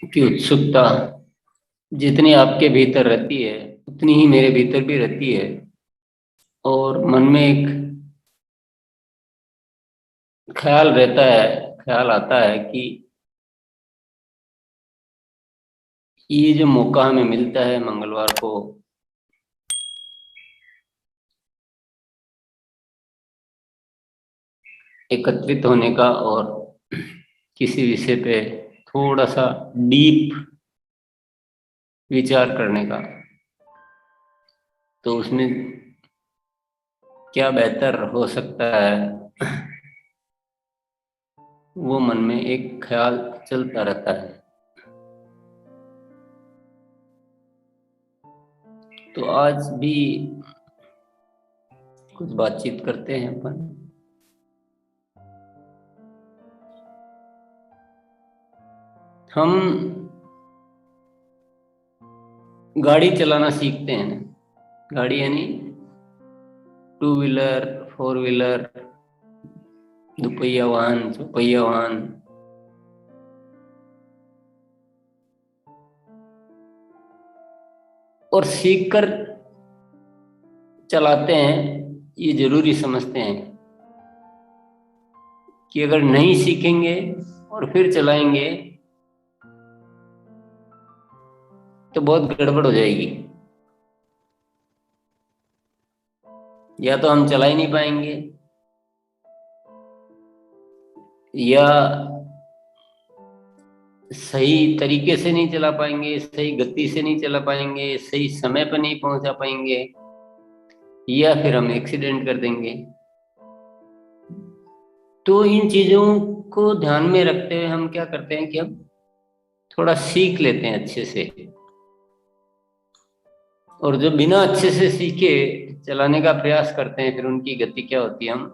की उत्सुकता जितनी आपके भीतर रहती है उतनी ही मेरे भीतर भी रहती है, और मन में एक ख्याल रहता है, ख्याल आता है कि ये जो मौका हमें मिलता है मंगलवार को एकत्रित होने का और किसी विषय पे थोड़ा सा डीप विचार करने का, तो उसमें क्या बेहतर हो सकता है, वो मन में एक ख्याल चलता रहता है। तो आज भी कुछ बातचीत करते हैं अपन। हम गाड़ी चलाना सीखते हैं ना, गाड़ी यानी टू व्हीलर, फोर व्हीलर, दुपहिया वाहन, चौपहिया वाहन। और सीखकर चलाते हैं, ये जरूरी समझते हैं कि अगर नहीं सीखेंगे और फिर चलाएंगे तो बहुत गड़बड़ हो जाएगी। या तो हम चला ही नहीं पाएंगे, या सही तरीके से नहीं चला पाएंगे, सही गति से नहीं चला पाएंगे, सही समय पर नहीं पहुंचा पाएंगे, या फिर हम एक्सीडेंट कर देंगे। तो इन चीजों को ध्यान में रखते हुए हम क्या करते हैं कि हम थोड़ा सीख लेते हैं अच्छे से, और जो बिना अच्छे से सीखे चलाने का प्रयास करते हैं, फिर उनकी गति क्या होती है हम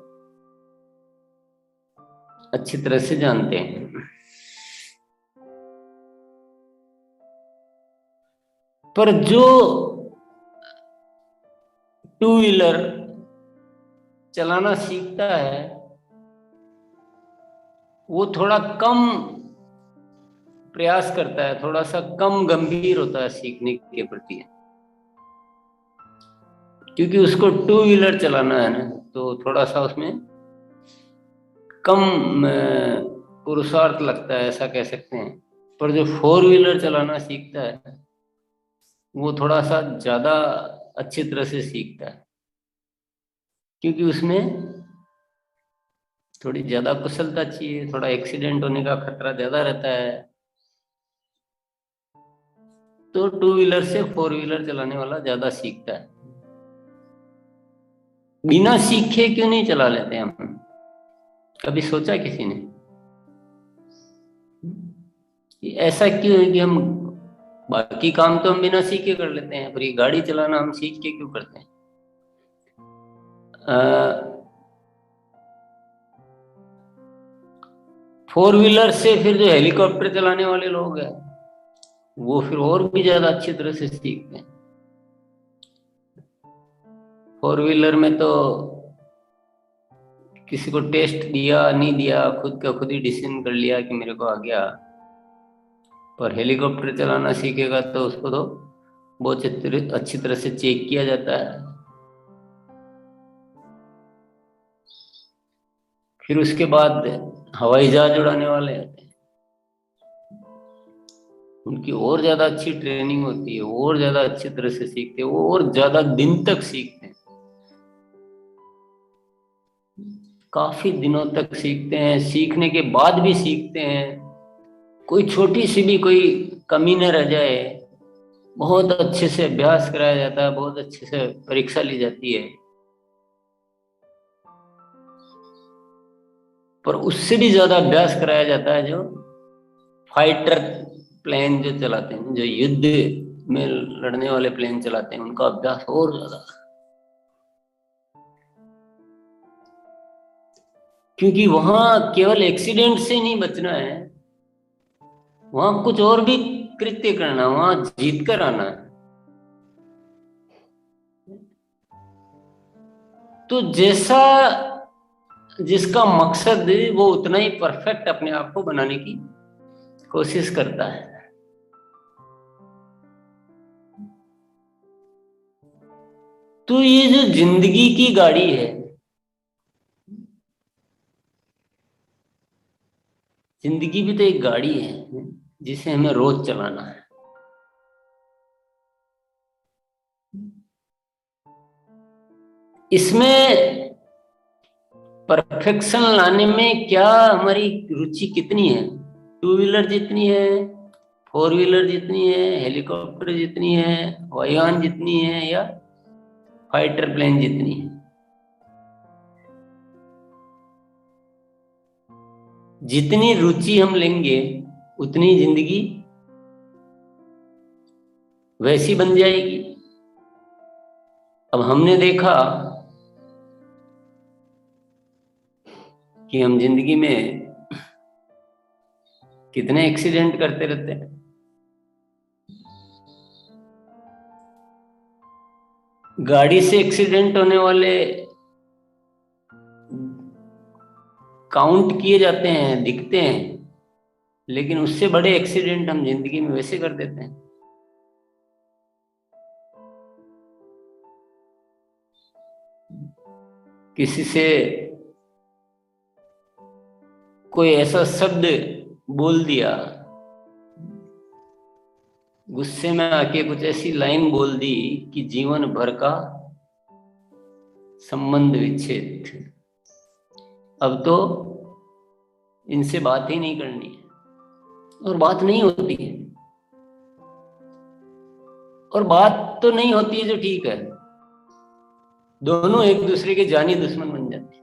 अच्छी तरह से जानते हैं। पर जो टू व्हीलर चलाना सीखता है वो थोड़ा कम प्रयास करता है, थोड़ा सा कम गंभीर होता है सीखने के प्रति, क्योंकि उसको टू व्हीलर चलाना है ना, तो थोड़ा सा उसमें कम पुरुषार्थ लगता है, ऐसा कह सकते हैं। पर जो फोर व्हीलर चलाना सीखता है वो थोड़ा सा ज्यादा अच्छी तरह से सीखता है, क्योंकि उसमें थोड़ी ज्यादा कुशलता चाहिए, थोड़ा एक्सीडेंट होने का खतरा ज्यादा रहता है। तो टू व्हीलर से फोर व्हीलर चलाने वाला ज्यादा सीखता है। बिना सीखे क्यों नहीं चला लेते हम? कभी सोचा किसी ने कि ऐसा क्यों है कि हम बाकी काम तो हम बिना सीखे कर लेते हैं, पर ये गाड़ी चलाना हम सीख के क्यों करते हैं? फोर व्हीलर से फिर जो हेलीकॉप्टर चलाने वाले लोग हैं वो फिर और भी ज्यादा अच्छी तरह से सीखते हैं। फोर व्हीलर में तो किसी को टेस्ट दिया नहीं दिया, खुद का खुद ही डिसीजन कर लिया कि मेरे को आ गया। पर हेलीकॉप्टर चलाना सीखेगा तो उसको तो बहुत अच्छी तरह से चेक किया जाता है। फिर उसके बाद हवाई जहाज उड़ाने वाले आते हैं, उनकी और ज्यादा अच्छी ट्रेनिंग होती है, और ज्यादा अच्छी तरह से सीखते हैं, वो और ज्यादा दिन तक सीखते हैं, काफी दिनों तक सीखते हैं। सीखने के बाद भी सीखते हैं, कोई छोटी सी भी कोई कमी न रह जाए, बहुत अच्छे से अभ्यास कराया जाता है, बहुत अच्छे से परीक्षा ली जाती है। पर उससे भी ज्यादा अभ्यास कराया जाता है जो फाइटर प्लेन जो चलाते हैं, जो युद्ध में लड़ने वाले प्लेन चलाते हैं, उनका अभ्यास और ज्यादा, क्योंकि वहां केवल एक्सीडेंट से नहीं बचना है, वहां कुछ और भी कृत्य करना, वहां जीत कर आना है। तो जैसा जिसका मकसद है वो उतना ही परफेक्ट अपने आप को बनाने की कोशिश करता है। तो ये जो जिंदगी की गाड़ी है, जिंदगी भी तो एक गाड़ी है जिसे हमें रोज चलाना है। इसमें परफेक्शन लाने में क्या हमारी रुचि कितनी है? टू व्हीलर जितनी है, फोर व्हीलर जितनी है, हेलीकॉप्टर जितनी है, वायुयान जितनी है, या फाइटर प्लेन जितनी है? जितनी रुचि हम लेंगे उतनी जिंदगी वैसी बन जाएगी। अब हमने देखा कि हम जिंदगी में कितने एक्सीडेंट करते रहते हैं। गाड़ी से एक्सीडेंट होने वाले काउंट किए जाते हैं, दिखते हैं, लेकिन उससे बड़े एक्सीडेंट हम जिंदगी में वैसे कर देते हैं। किसी से कोई ऐसा शब्द बोल दिया, गुस्से में आके कुछ ऐसी लाइन बोल दी कि जीवन भर का संबंध विच्छेद। अब तो इनसे बात ही नहीं करनी है, और बात नहीं होती है। और बात तो नहीं होती है जो ठीक है, दोनों एक दूसरे के जानी दुश्मन बन जाते हैं।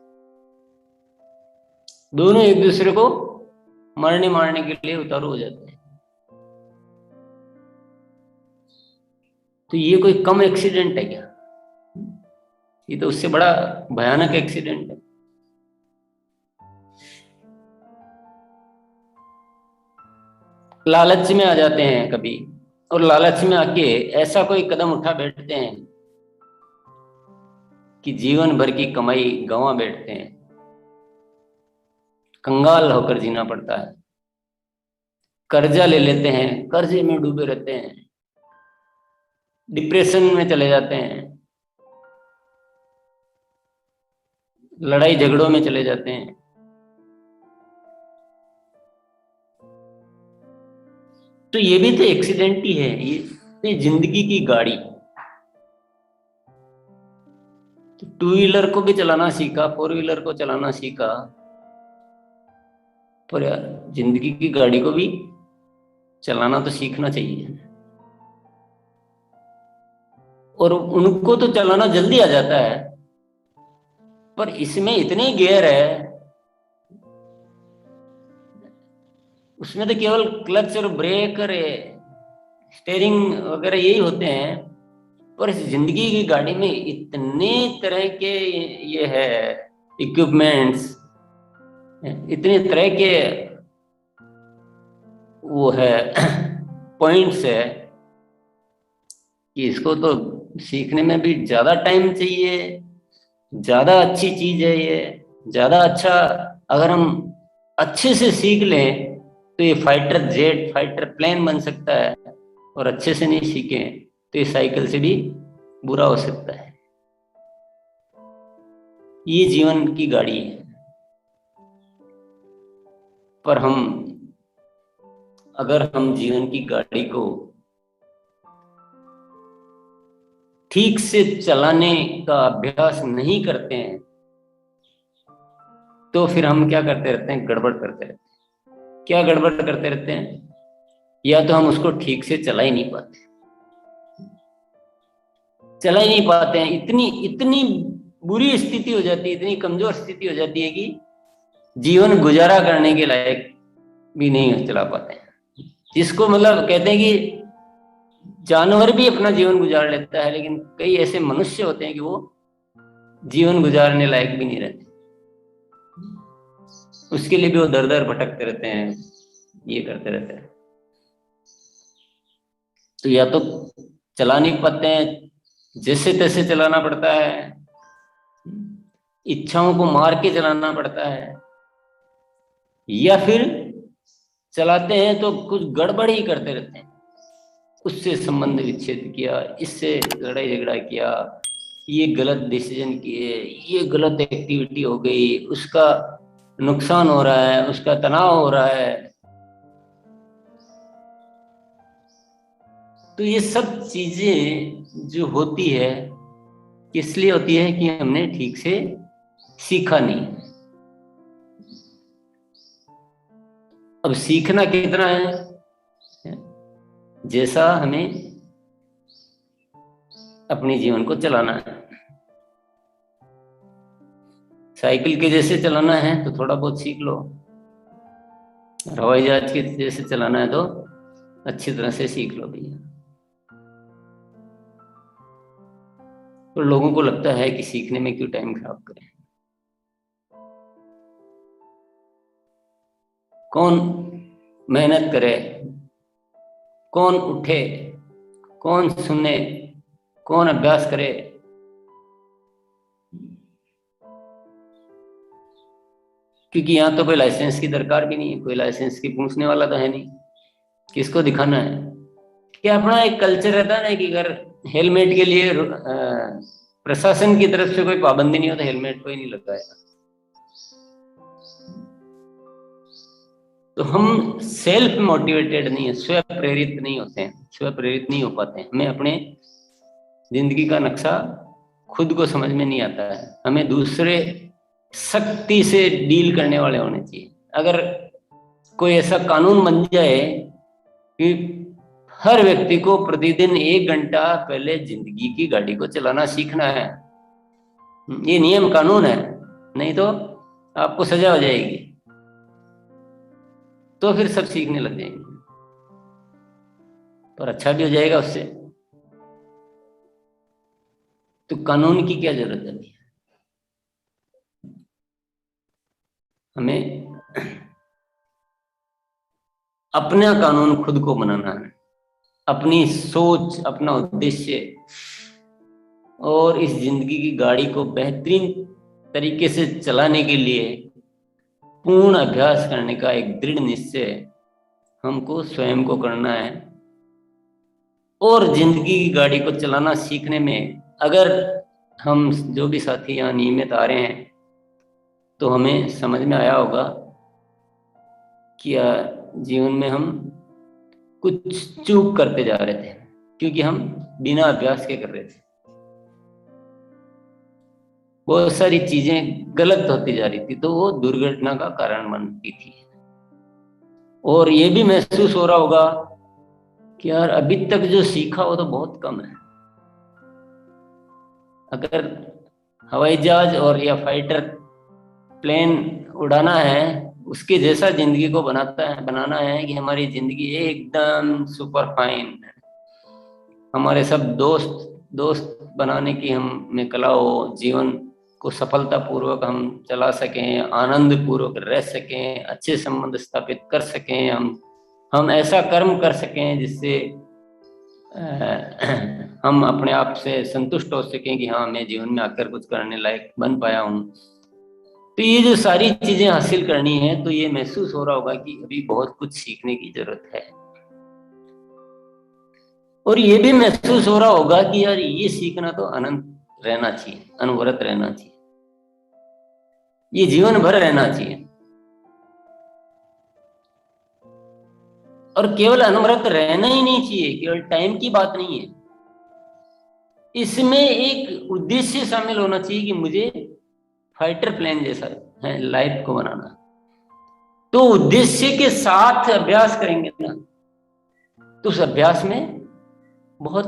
दोनों एक दूसरे को मारने के लिए उतारू हो जाते हैं। तो ये कोई कम एक्सीडेंट है क्या? ये तो उससे बड़ा भयानक एक्सीडेंट है। लालच में आ जाते हैं कभी, और लालच में आके ऐसा कोई कदम उठा बैठते हैं कि जीवन भर की कमाई गंवा बैठते हैं। कंगाल होकर जीना पड़ता है। कर्जा ले लेते हैं, कर्जे में डूबे रहते हैं, डिप्रेशन में चले जाते हैं, लड़ाई झगड़ों में चले जाते हैं। तो ये भी तो एक्सीडेंट ही है। ये जिंदगी की गाड़ी। तो टू व्हीलर को भी चलाना सीखा, फोर व्हीलर को चलाना सीखा, पर यार जिंदगी की गाड़ी को भी चलाना तो सीखना चाहिए। और उनको तो चलाना जल्दी आ जाता है, पर इसमें इतने गियर है, उसमें तो केवल क्लच और ब्रेक और स्टेयरिंग वगैरह यही होते हैं। पर इस जिंदगी की गाड़ी में इतने तरह के ये है इक्विपमेंट्स, इतने तरह के वो है पॉइंट्स है कि इसको तो सीखने में भी ज्यादा टाइम चाहिए। ज्यादा अच्छी चीज है ये, ज्यादा अच्छा। अगर हम अच्छे से सीख लें तो ये फाइटर जेट, फाइटर प्लेन बन सकता है। और अच्छे से नहीं सीखें तो ये साइकिल से भी बुरा हो सकता है। ये जीवन की गाड़ी है। पर अगर हम जीवन की गाड़ी को ठीक से चलाने का अभ्यास नहीं करते हैं तो फिर हम क्या करते रहते हैं? गड़बड़ करते रहते हैं। क्या गड़बड़ करते रहते हैं? या तो हम उसको ठीक से चला ही नहीं पाते, हैं। इतनी इतनी बुरी स्थिति हो जाती है, इतनी कमजोर स्थिति हो जाती है कि जीवन गुजारा करने के लायक भी नहीं चला पाते हैं। जिसको मतलब कहते हैं कि जानवर भी अपना जीवन गुजार लेता है, लेकिन कई ऐसे मनुष्य होते हैं कि वो जीवन गुजारने लायक भी नहीं रहते। उसके लिए भी वो दर दर भटकते रहते हैं, ये करते रहते हैं। तो या तो चला नहीं पाते हैं, जैसे तैसे चलाना पड़ता है, इच्छाओं को मार के चलाना पड़ता है, या फिर चलाते हैं तो कुछ गड़बड़ ही करते रहते हैं। उससे संबंध विच्छेद किया, इससे लड़ाई झगड़ा किया, ये गलत डिसीजन किए, ये गलत एक्टिविटी हो गई, उसका नुकसान हो रहा है, उसका तनाव हो रहा है। तो ये सब चीजें जो होती है किस लिए होती है कि हमने ठीक से सीखा नहीं। अब सीखना कितना है, जैसा हमें अपने जीवन को चलाना है। साइकिल के जैसे चलाना है तो थोड़ा बहुत सीख लो, हवाई जहाज के जैसे चलाना है तो अच्छी तरह से सीख लो भैया। तो लोगों को लगता है कि सीखने में क्यों टाइम खराब करें। कौन मेहनत करे, कौन उठे, कौन सुने, कौन अभ्यास करे। क्योंकि यहाँ तो कोई लाइसेंस की दरकार भी नहीं है, कोई लाइसेंस की पूछने वाला तो है नहीं, किसको दिखाना है। कि अपना एक कल्चर रहता है ना कि अगर हेलमेट के लिए प्रशासन की तरफ से कोई पाबंदी नहीं हो तो हेलमेट कोई नहीं लगाएगा। तो हम सेल्फ मोटिवेटेड नहीं है, स्व प्रेरित नहीं होते हैं, स्व प्रेरित नहीं हो पाते हैं। हमें अपने जिंदगी का नक्शा खुद को समझ में नहीं आता है। हमें दूसरे सख्ती से डील करने वाले होने चाहिए। अगर कोई ऐसा कानून बन जाए कि हर व्यक्ति को प्रतिदिन 1 घंटा पहले जिंदगी की गाड़ी को चलाना सीखना है, ये नियम कानून है, नहीं तो आपको सजा हो जाएगी, तो फिर सब सीखने लग जाएंगे और अच्छा भी हो जाएगा उससे। तो कानून की क्या जरूरत है भैया। हमें अपना कानून खुद को बनाना है, अपनी सोच, अपना उद्देश्य और इस जिंदगी की गाड़ी को बेहतरीन तरीके से चलाने के लिए पूर्ण अभ्यास करने का एक दृढ़ निश्चय हमको स्वयं को करना है। और जिंदगी की गाड़ी को चलाना सीखने में अगर हम जो भी साथी यहाँ नियमित आ रहे हैं तो हमें समझ में आया होगा कि जीवन में हम कुछ चूक करते जा रहे थे क्योंकि हम बिना अभ्यास के कर रहे थे। बहुत सारी चीजें गलत होती जा रही थी तो वो दुर्घटना का कारण बनती थी। और ये भी महसूस हो रहा होगा कि यार अभी तक जो सीखा वो तो बहुत कम है। अगर हवाई जहाज और या फाइटर प्लेन उड़ाना है, उसके जैसा जिंदगी को बनाना है कि हमारी जिंदगी एकदम सुपर फाइन है, हमारे सब दोस्त बनाने की हम में कला हो, जीवन को सफलता पूर्वक हम चला सकें, आनंद पूर्वक रह सकें, अच्छे संबंध स्थापित कर सकें, हम ऐसा कर्म कर सकें जिससे हम अपने आप से संतुष्ट हो सकें कि हाँ मैं जीवन में आकर कुछ करने लायक बन पाया हूँ। तो ये जो सारी चीजें हासिल करनी है तो ये महसूस हो रहा होगा कि अभी बहुत कुछ सीखने की जरूरत है। और ये भी महसूस हो रहा होगा कि यार ये सीखना तो अनंत रहना चाहिए, अनवरत रहना चाहिए, ये जीवन भर रहना चाहिए। और केवल अनवरत रहना ही नहीं चाहिए, केवल टाइम की बात नहीं है, इसमें एक उद्देश्य शामिल होना चाहिए कि मुझे फाइटर प्लेन जैसा है लाइफ को बनाना। तो उद्देश्य के साथ अभ्यास करेंगे ना तो उस अभ्यास में बहुत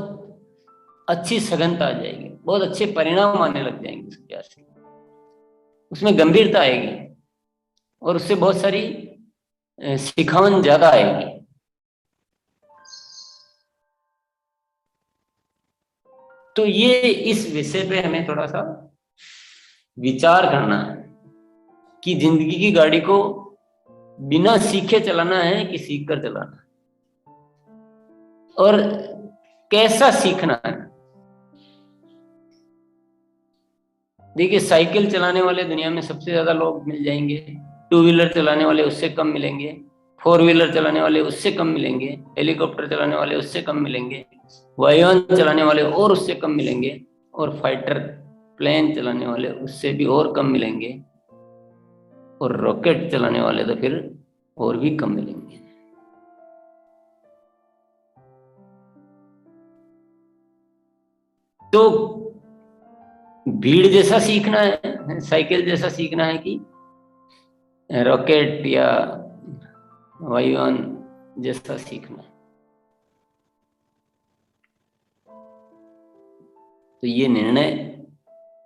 अच्छी सघनता आ जाएगी, बहुत अच्छे परिणाम आने लग जाएंगे उस अभ्यास के, उसमें गंभीरता आएगी और उससे बहुत सारी सिखावन ज्यादा आएगी। तो ये इस विषय पे हमें थोड़ा सा विचार करना है कि जिंदगी की गाड़ी को बिना सीखे चलाना है कि सीख कर चलाना है, और कैसा सीखना है। देखिए साइकिल चलाने वाले दुनिया में सबसे ज्यादा लोग मिल जाएंगे, 2 व्हीलर चलाने वाले उससे कम मिलेंगे, 4 व्हीलर चलाने वाले उससे कम मिलेंगे, हेलीकॉप्टर चलाने वाले उससे कम मिलेंगे, वायुयान चलाने वाले और उससे कम मिलेंगे। और फाइटर प्लेन चलाने वाले उससे भी और कम मिलेंगे, और रॉकेट चलाने वाले तो फिर और भी कम मिलेंगे। तो भीड़ जैसा सीखना है, साइकिल जैसा सीखना है, कि रॉकेट या वायुयान जैसा सीखना है? तो ये निर्णय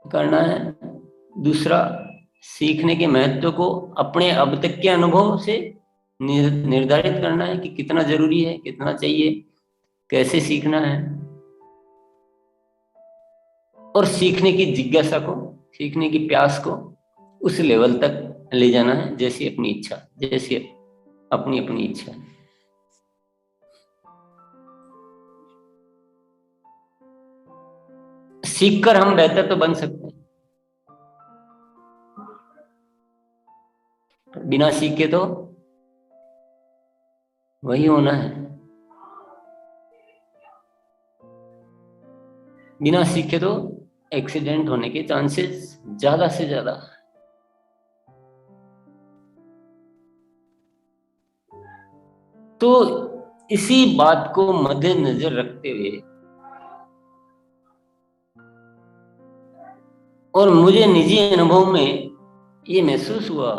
करना है। दूसरा, सीखने के महत्व को अपने अब तक के अनुभव से निर्धारित करना है कि कितना जरूरी है, कितना चाहिए, कैसे सीखना है। और सीखने की जिज्ञासा को, सीखने की प्यास को उस लेवल तक ले जाना है जैसी अपनी इच्छा, जैसी अपनी अपनी इच्छा। सीखकर हम बेहतर तो बन सकते हैं, बिना सीखे तो वही होना है। बिना सीखे तो एक्सीडेंट होने के चांसेस ज्यादा से ज्यादा। तो इसी बात को मद्देनजर रखते हुए, और मुझे निजी अनुभव में ये महसूस हुआ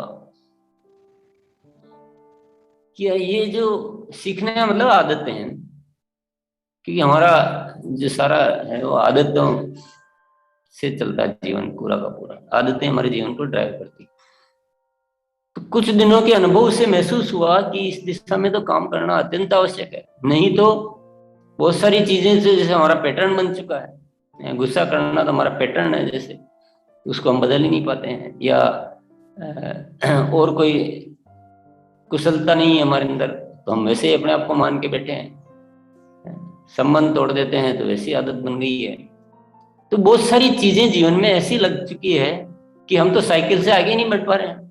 कि ये जो सीखने का मतलब आदतें हैं, क्योंकि हमारा जो सारा है वो आदतों से चलता है, जीवन पूरा का पूरा आदतें हमारे जीवन को ड्राइव करती। तो कुछ दिनों के अनुभव से महसूस हुआ कि इस दिशा में तो काम करना अत्यंत आवश्यक है, नहीं तो बहुत सारी चीजें से जैसे हमारा पैटर्न बन चुका है, गुस्सा करना तो हमारा पैटर्न है, जैसे उसको हम बदल ही नहीं पाते हैं, या और कोई कुशलता नहीं है हमारे अंदर तो हम वैसे ही अपने आप को मान के बैठे हैं, संबंध तोड़ देते हैं तो वैसी आदत बन गई है। तो बहुत सारी चीजें जीवन में ऐसी लग चुकी है कि हम तो साइकिल से आगे नहीं बढ़ पा रहे हैं।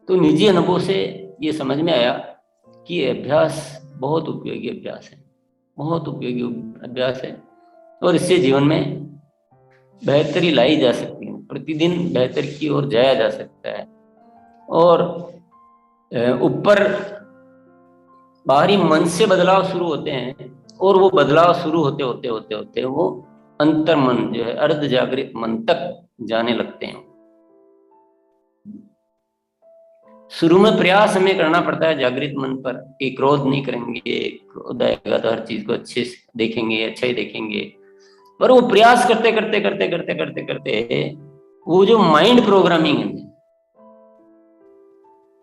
तो निजी अनुभव से ये समझ में आया कि ये अभ्यास बहुत उपयोगी अभ्यास है, बहुत उपयोगी अभ्यास है, और इससे जीवन में बेहतरी लाई जा सकती है, प्रतिदिन बेहतर की ओर जाया जा सकता है। और ऊपर बाहरी मन से बदलाव शुरू होते हैं, और वो बदलाव शुरू होते होते होते होते वो अंतर मन जो है, अर्ध जागृत मन तक जाने लगते हैं। शुरू में प्रयास हमें करना पड़ता है जागृत मन पर कि क्रोध नहीं करेंगे, क्रोध आएगा तो हर चीज को अच्छे से देखेंगे, अच्छा ही देखेंगे। पर वो प्रयास करते करते करते करते करते करते वो जो माइंड प्रोग्रामिंग है,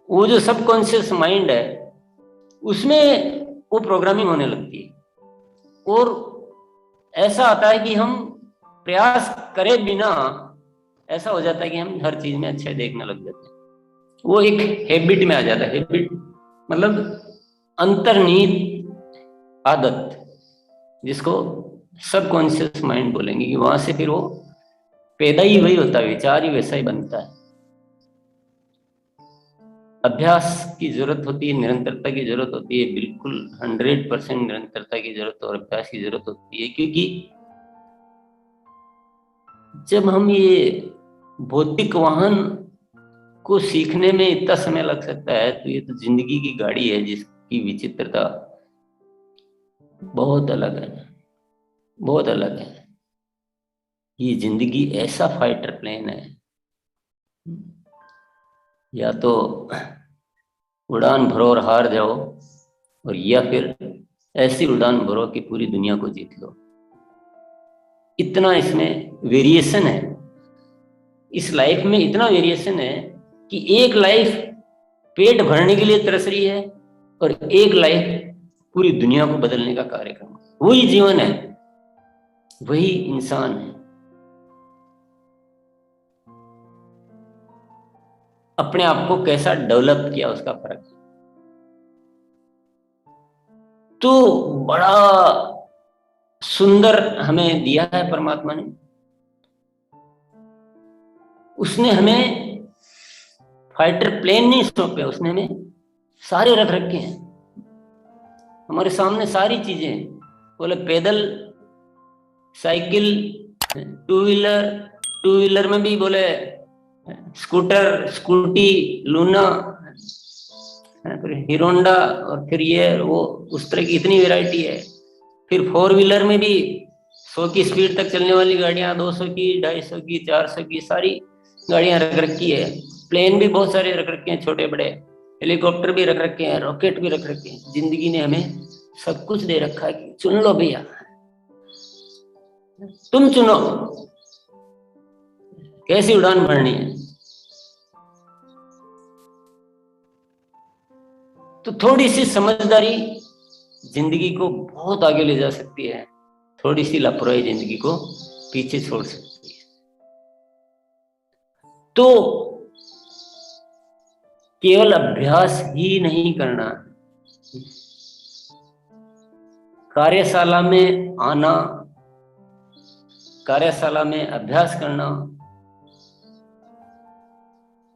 वो जो सबकॉन्शियस माइंड है, उसमें वो प्रोग्रामिंग होने लगती है, और ऐसा आता है कि हम प्रयास करे बिना ऐसा हो जाता है कि हम हर चीज में अच्छा देखने लग जाते हैं। वो एक हैबिट में आ जाता है। हैबिट मतलब अंतर्निहित आदत, जिसको सबकॉन्शियस माइंड बोलेंगे, कि वहां से फिर वो पैदा ही वही होता है, विचार ही वैसा ही बनता है। अभ्यास की जरूरत होती है, निरंतरता की जरूरत होती है, बिल्कुल 100% निरंतरता की जरूरत और अभ्यास की जरूरत होती है। क्योंकि जब हम ये भौतिक वाहन को सीखने में इतना समय लग सकता है, तो ये तो जिंदगी की गाड़ी है जिसकी विचित्रता बहुत अलग है, बहुत अलग है। ये जिंदगी ऐसा फाइटर प्लेन है, या तो उड़ान भरो और हार जाओ, और या फिर ऐसी उड़ान भरो कि पूरी दुनिया को जीत लो। इतना इसमें वेरिएशन है, इस लाइफ में इतना वेरिएशन है कि एक लाइफ पेट भरने के लिए तरस रही है, और एक लाइफ पूरी दुनिया को बदलने का कार्यक्रम। वही जीवन है, वही इंसान है। अपने आप को कैसा डेवलप किया उसका फर्क है। तो बड़ा सुंदर हमें दिया है परमात्मा ने। उसने हमें फाइटर प्लेन नहीं सौंपे, उसने हमें सारे रख रखे हैं हमारे सामने, सारी चीजें। बोले पैदल, cycle, two wheeler, two wheeler में भी बोले स्कूटर, स्कूटी, लूना, फिर हीरो होंडा, और फिर ये वो उस तरह की इतनी वैरायटी है। फिर फोर व्हीलर में भी 100 की स्पीड तक चलने वाली गाड़ियां, 200 की, 250 की, 400 की, सारी गाड़ियां रख रखी है। प्लेन भी बहुत सारे रख रखे हैं, छोटे बड़े, हेलीकॉप्टर भी रख रखे हैं, रॉकेट भी रख रखे हैं। जिंदगी ने हमें सब कुछ दे रखा है कि चुन लो भैया, तुम चुनो कैसी उड़ान भरनी है। तो थोड़ी सी समझदारी जिंदगी को बहुत आगे ले जा सकती है, थोड़ी सी लापरवाही जिंदगी को पीछे छोड़ सकती है। तो केवल अभ्यास ही नहीं करना, कार्यशाला में आना, कार्यशाला में अभ्यास करना,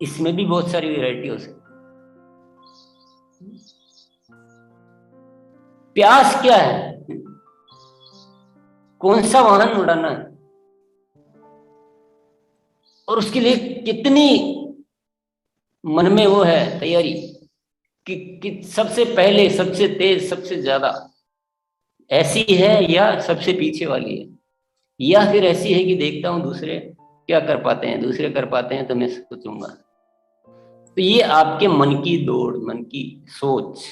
इसमें भी बहुत सारी वैरायटी हो सकती है। प्यास क्या है, कौन सा वाहन उड़ाना है, और उसके लिए कितनी मन में वो है तैयारी कि सबसे पहले, सबसे तेज, सबसे ज्यादा ऐसी है, या सबसे पीछे वाली है, या फिर ऐसी है कि देखता हूं दूसरे क्या कर पाते हैं, दूसरे कर पाते हैं तो मैं सोचूंगा। तो ये आपके मन की दौड़, मन की सोच।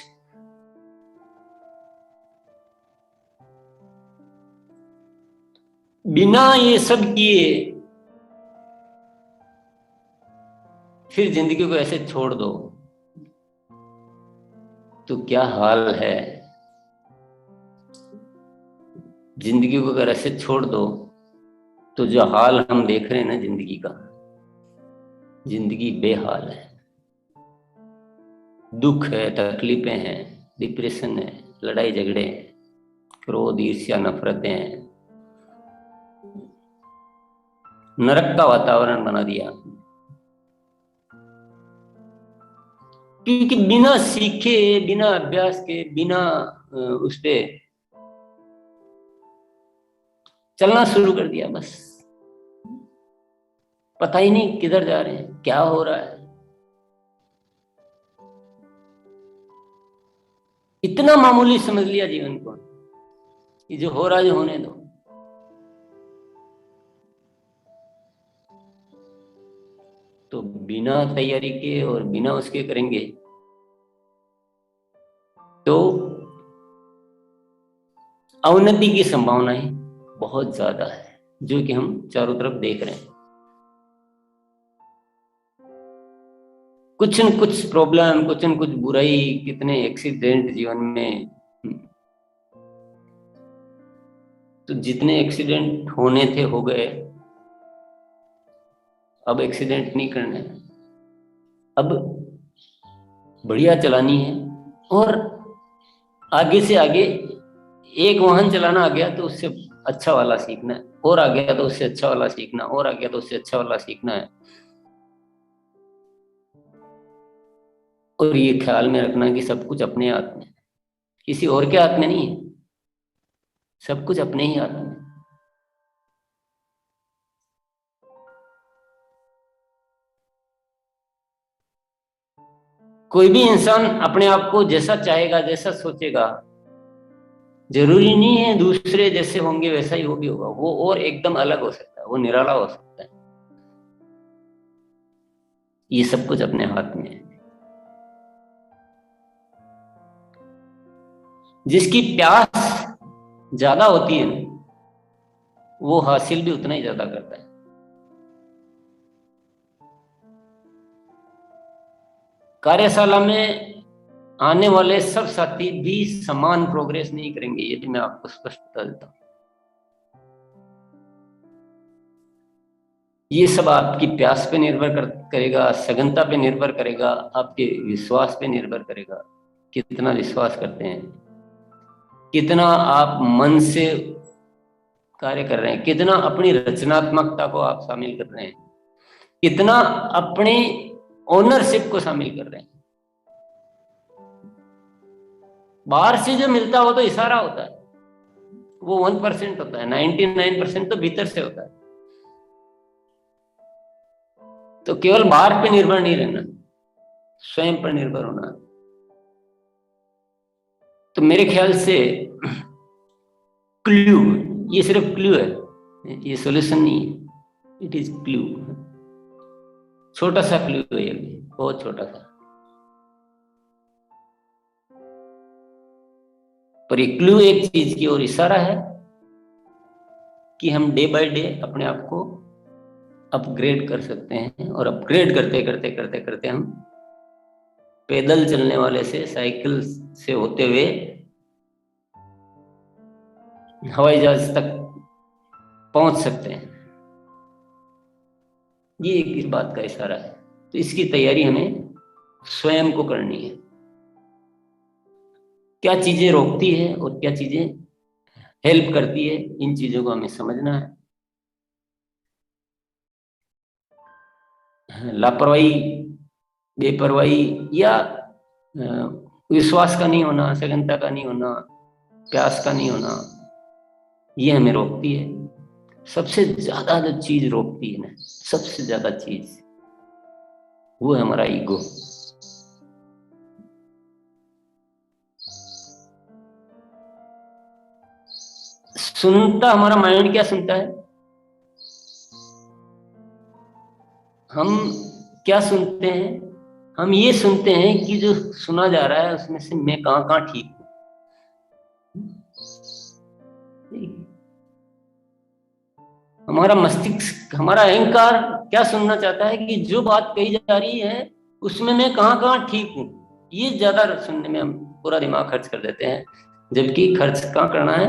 बिना ये सब किए फिर जिंदगी को ऐसे छोड़ दो तो क्या हाल है। जिंदगी को अगर ऐसे छोड़ दो तो जो हाल हम देख रहे हैं ना जिंदगी का, जिंदगी बेहाल है। दुख है, तकलीफें हैं, डिप्रेशन है, लड़ाई झगड़े हैं, क्रोध, ईर्ष्या, नफरतें हैं, नरक का वातावरण बना दिया। क्योंकि बिना सीखे, बिना अभ्यास के, बिना उस पे चलना शुरू कर दिया, बस पता ही नहीं किधर जा रहे हैं, क्या हो रहा है। इतना मामूली समझ लिया जीवन को कि जो हो रहा है जो होने दो। तो बिना तैयारी के और बिना उसके करेंगे तो अवनति की संभावनाएं बहुत ज्यादा है, जो कि हम चारों तरफ देख रहे हैं। कुछ न कुछ प्रॉब्लम, कुछ न कुछ बुराई, कितने एक्सीडेंट जीवन में। तो जितने एक्सीडेंट होने थे हो गए, अब एक्सीडेंट नहीं करने, अब बढ़िया चलानी है। और आगे से आगे एक वाहन चलाना आ गया तो उससे अच्छा वाला सीखना है, और आ गया तो उससे अच्छा वाला सीखना, और आ गया तो उससे अच्छा वाला सीखना है। और ये ख्याल में रखना कि सब कुछ अपने हाथ में, किसी और के हाथ में नहीं है, सब कुछ अपने ही हाथ में। कोई भी इंसान अपने आप को जैसा चाहेगा, जैसा सोचेगा, जरूरी नहीं है दूसरे जैसे होंगे वैसा ही वो भी होगा। वो और एकदम अलग हो सकता है, वो निराला हो सकता है। ये सब कुछ अपने हाथ में है। जिसकी प्यास ज्यादा होती है वो हासिल भी उतना ही ज्यादा करता है। कार्यशाला में आने वाले सब साथी भी समान प्रोग्रेस नहीं करेंगे, ये भी मैं आपको स्पष्ट बता देता हूं। ये सब आपकी प्यास पे निर्भर करेगा, सघनता पे निर्भर करेगा, आपके विश्वास पे निर्भर करेगा। कितना विश्वास करते हैं, कितना आप मन से कार्य कर रहे हैं, कितना अपनी रचनात्मकता को आप शामिल कर रहे हैं, कितना अपने ओनरशिप को शामिल कर रहे हैं। बाहर से जो मिलता हो तो इशारा होता है, वो 1% होता है, 99% तो भीतर से होता है। तो केवल बाहर पे निर्भर नहीं रहना, स्वयं पर निर्भर होना। तो मेरे ख्याल से क्लू, ये सिर्फ क्लू है, ये सॉल्यूशन नहीं है, इट इज क्लू। छोटा सा क्लू है ये, बहुत छोटा सा, पर ये क्लू एक चीज की ओर इशारा है कि हम डे बाय डे अपने आप को अपग्रेड कर सकते हैं, और अपग्रेड करते करते करते करते हम पैदल चलने वाले से, साइकिल से होते हुए हवाई जहाज तक पहुंच सकते हैं। ये एक इस बात का इशारा है। तो इसकी तैयारी हमें स्वयं को करनी है। क्या चीजें रोकती है और क्या चीजें हेल्प करती है, इन चीजों को हमें समझना है। लापरवाही, बेपरवाही या विश्वास का नहीं होना, सघनता का नहीं होना, प्यास का नहीं होना, ये हमें रोकती है। सबसे ज्यादा जो चीज रोकती है ना, सबसे ज्यादा चीज, वो है हमारा ईगो। सुनता हमारा माइंड क्या सुनता है, हम क्या सुनते हैं? हम ये सुनते हैं कि जो सुना जा रहा है उसमें से मैं कहां कहां ठीक हूं। हमारा मस्तिष्क, हमारा अहंकार क्या सुनना चाहता है कि जो बात कही जा रही है उसमें मैं कहां कहां ठीक हूं। ये ज्यादा सुनने में हम पूरा दिमाग खर्च कर देते हैं, जबकि खर्च कहां करना है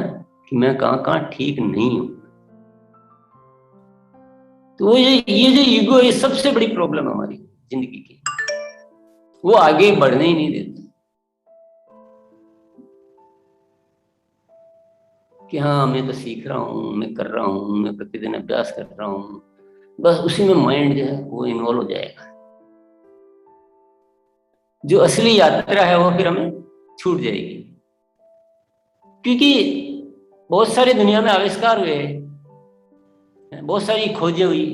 कि मैं कहां कहां ठीक नहीं हूं। तो ये जो ईगो है, सबसे बड़ी प्रॉब्लम हमारी जिंदगी की, वो आगे बढ़ने ही नहीं देती। कि हाँ मैं तो सीख रहा हूँ, मैं कर रहा हूँ, मैं प्रतिदिन अभ्यास कर रहा हूँ, बस उसी में माइंड जो है वो इन्वॉल्व हो जाएगा। जो असली यात्रा है वो फिर हमें छूट जाएगी। क्योंकि बहुत सारी दुनिया में आविष्कार हुए, बहुत सारी खोजें हुई,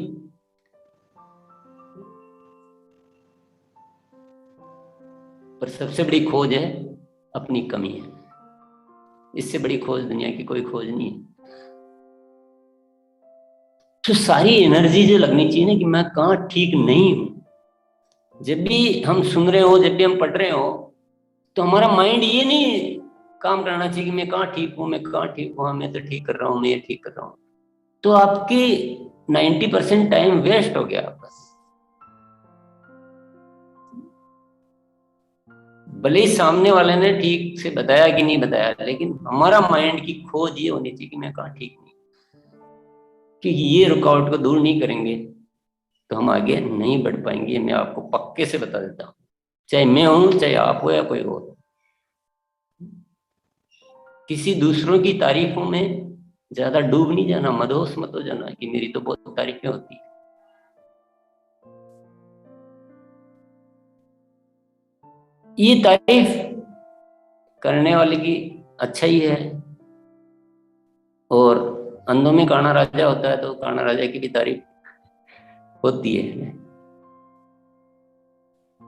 पर सबसे बड़ी खोज है अपनी कमी है। इससे बड़ी खोज दुनिया की कोई खोज नहीं है। तो सारी एनर्जी जो लगनी चाहिए ना कि मैं कहाँ ठीक नहीं हूं, जब भी हम सुन रहे हो, जब भी हम पढ़ रहे हो, तो हमारा माइंड ये नहीं काम करना चाहिए कि मैं कहाँ ठीक हूँ, मैं कहाँ ठीक हूँ, मैं तो ठीक कर रहा हूँ, मैं ये ठीक कर रहा हूँ। तो आपकी 90% टाइम वेस्ट हो गया आपका। भले ही सामने वाले ने ठीक से बताया कि नहीं बताया, लेकिन हमारा माइंड की खोज ये होनी चाहिए कि मैं कहाँ ठीक नहीं। कि ये रुकावट को दूर नहीं करेंगे तो हम आगे नहीं बढ़ पाएंगे। मैं आपको पक्के से बता देता हूँ, चाहे मैं हूं, चाहे आप हो या कोई और। किसी दूसरों की तारीफों में ज्यादा डूब नहीं जाना, मदहोश मत हो जाना कि मेरी तो बहुत तारीफें होती है। ये तारीफ करने वाले की अच्छा ही है, और अंधों में काना राजा होता है, तो काना राजा की भी तारीफ होती है।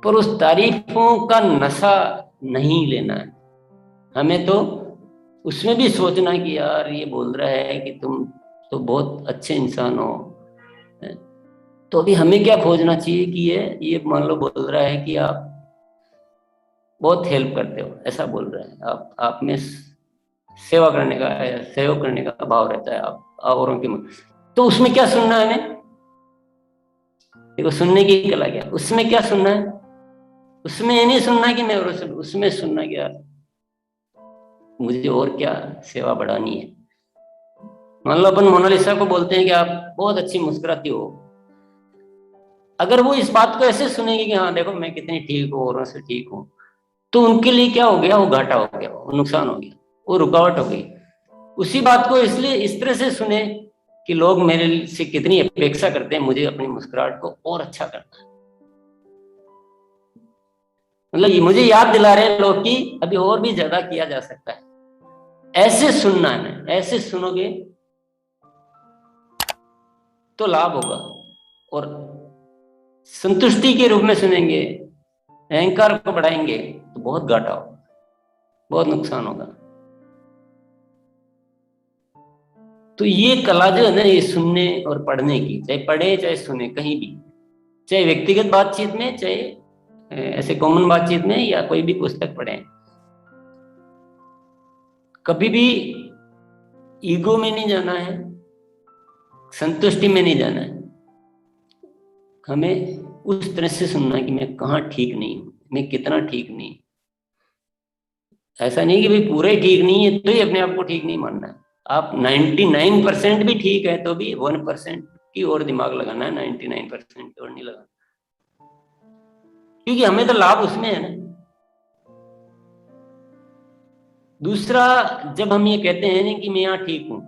पर उस तारीफों का नशा नहीं लेना है हमें। तो उसमें भी सोचना कि यार ये बोल रहा है कि तुम तो बहुत अच्छे इंसान हो, तो अभी हमें क्या खोजना चाहिए कि ये मान लो बोल रहा है कि आप बहुत हेल्प करते हो, ऐसा बोल रहा है, आप में सेवा करने का, सहयोग करने का भाव रहता है, आप औरों की। तो उसमें क्या सुनना है हमें? देखो सुनने की कला क्या, उसमें क्या सुनना है? उसमें ये नहीं सुनना कि मैं, उसमें सुनना कि यार मुझे और क्या सेवा बढ़ानी है। मान लो अपन मोनालिसा को बोलते हैं कि आप बहुत अच्छी मुस्कुराती हो, अगर वो इस बात को ऐसे सुनेगी कि हाँ देखो मैं कितनी ठीक हूँ, औरों से ठीक हूँ, तो उनके लिए क्या हो गया, वो घाटा हो गया, वो नुकसान हो गया, वो रुकावट हो गई। उसी बात को इसलिए इस तरह से सुने कि लोग मेरे से कितनी अपेक्षा करते हैं, मुझे अपनी मुस्कुराहट को और अच्छा करना है। मतलब ये मुझे याद दिला रहे हैं लोग कि अभी और भी ज्यादा किया जा सकता है, ऐसे सुनना है। ऐसे सुनोगे तो लाभ होगा, और संतुष्टि के रूप में सुनेंगे, अहंकार को बढ़ाएंगे तो बहुत घाटा होगा, बहुत नुकसान होगा। तो ये कला जो है ना, ये सुनने और पढ़ने की, चाहे पढ़े चाहे सुने, कहीं भी, चाहे व्यक्तिगत बातचीत में, चाहे ऐसे कॉमन बातचीत में, या कोई भी पुस्तक पढ़े, कभी भी ईगो में नहीं जाना है, संतुष्टि में नहीं जाना है। हमें उस तरह से सुनना है कि मैं कहाँ ठीक नहीं हूं, मैं कितना ठीक नहीं। ऐसा नहीं कि भाई पूरा ही ठीक नहीं है तो ही अपने आप को ठीक नहीं मानना है। आप 99% भी ठीक है तो भी 1% की और दिमाग लगाना है, 99% और नहीं लगाना, क्योंकि हमें तो लाभ उसमें है ना। दूसरा, जब हम ये कहते हैं ना कि मैं यहाँ ठीक हूं,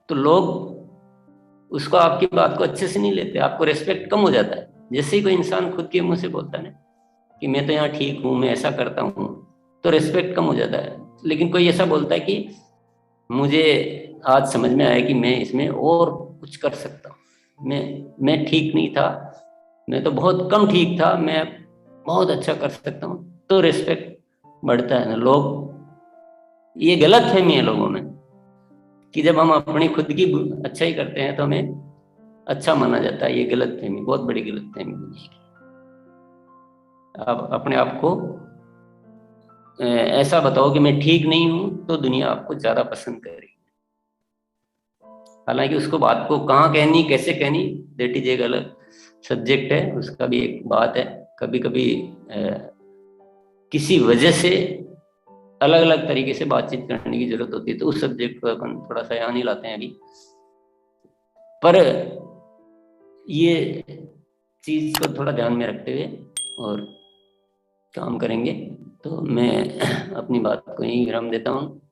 तो लोग उसको, आपकी बात को अच्छे से नहीं लेते, आपको रेस्पेक्ट कम हो जाता है। जैसे ही कोई इंसान खुद के मुंह से बोलता है ना कि मैं तो यहाँ ठीक हूँ, मैं ऐसा करता हूँ, तो रेस्पेक्ट कम हो जाता है। लेकिन कोई ऐसा बोलता है कि मुझे आज समझ में आया कि मैं इसमें और कुछ कर सकता हूँ, मैं ठीक नहीं था, मैं तो बहुत कम ठीक था, मैं बहुत अच्छा कर सकता हूँ, तो रेस्पेक्ट बढ़ता है ना। लोग, ये गलत फहमी है लोगों में कि जब हम अपनी खुद की अच्छाई करते हैं तो हमें अच्छा माना जाता है। ये गलत फहमी, बहुत बड़ी गलत फहमी दुनिया की। आप अपने आप को ऐसा बताओ कि मैं ठीक नहीं हूं, तो दुनिया आपको ज्यादा पसंद करेगी। हालांकि उसको बात को कहाँ कहनी, कैसे कहनी, दैट इज एक अलग सब्जेक्ट है, उसका भी एक बात है। कभी कभी किसी वजह से अलग अलग तरीके से बातचीत करने की जरूरत होती है, तो उस सब्जेक्ट को अपन थोड़ा सा यहाँ नहीं लाते हैं अभी। पर ये चीज को थोड़ा ध्यान में रखते हुए और काम करेंगे। तो मैं अपनी बात को यहीं विराम देता हूँ।